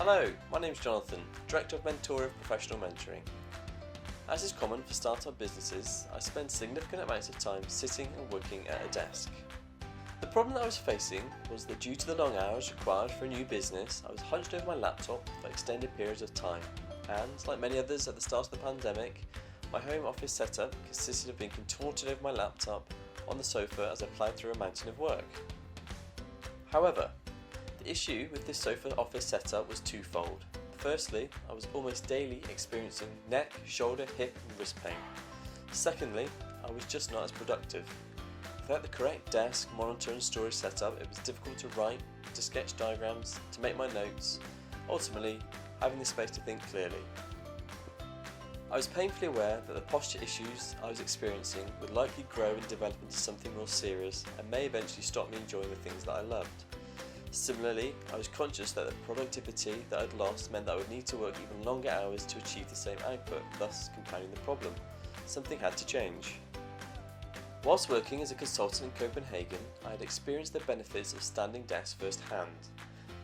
Hello, my name is Jonathan, Director of Mentor of Professional Mentoring. As is common for startup businesses, I spend significant amounts of time sitting and working at a desk. The problem that I was facing was that due to the long hours required for a new business, I was hunched over my laptop for extended periods of time, and like many others at the start of the pandemic, my home office setup consisted of being contorted over my laptop on the sofa as I ploughed through a mountain of work. However, the issue with this sofa office setup was twofold. Firstly, I was almost daily experiencing neck, shoulder, hip and wrist pain. Secondly, I was just not as productive. Without the correct desk, monitor and storage setup, it was difficult to write, to sketch diagrams, to make my notes, ultimately having the space to think clearly. I was painfully aware that the posture issues I was experiencing would likely grow and develop into something more serious and may eventually stop me enjoying the things that I loved. Similarly, I was conscious that the productivity that I'd lost meant that I would need to work even longer hours to achieve the same output, thus compounding the problem. Something had to change. Whilst working as a consultant in Copenhagen, I had experienced the benefits of standing desks firsthand.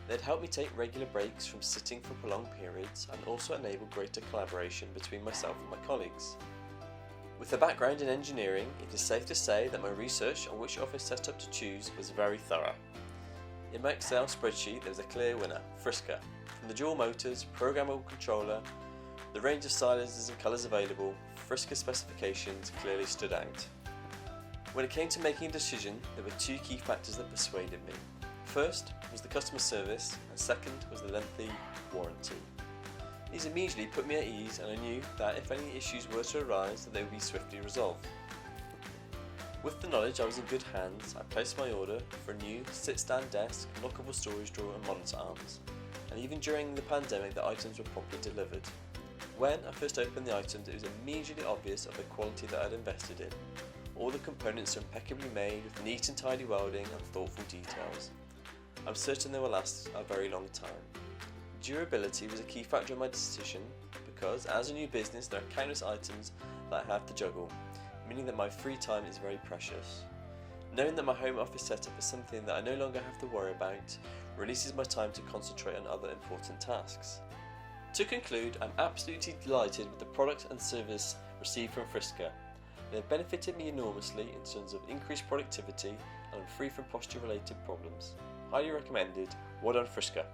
They had helped me take regular breaks from sitting for prolonged periods and also enabled greater collaboration between myself and my colleagues. With a background in engineering, it is safe to say that my research on which office setup to choose was very thorough. In my Excel spreadsheet there was a clear winner, FRISKA. From the dual motors, programmable controller, the range of sizes and colours available, FRISKA specifications clearly stood out. When it came to making a decision, there were two key factors that persuaded me. First was the customer service, and second was the lengthy warranty. These immediately put me at ease, and I knew that if any issues were to arise, that they would be swiftly resolved. With the knowledge I was in good hands, I placed my order for a new sit-stand desk, lockable storage drawer and monitor arms, and even during the pandemic the items were promptly delivered. When I first opened the items, it was immediately obvious of the quality that I had invested in. All the components are impeccably made with neat and tidy welding and thoughtful details. I'm certain they will last a very long time. Durability was a key factor in my decision because, as a new business, there are countless items that I have to juggle, meaning that my free time is very precious. Knowing that my home office setup is something that I no longer have to worry about releases my time to concentrate on other important tasks. To conclude, I'm absolutely delighted with the product and service received from FRISKA. They have benefited me enormously in terms of increased productivity and I'm free from posture related problems. Highly recommended. Well done, FRISKA.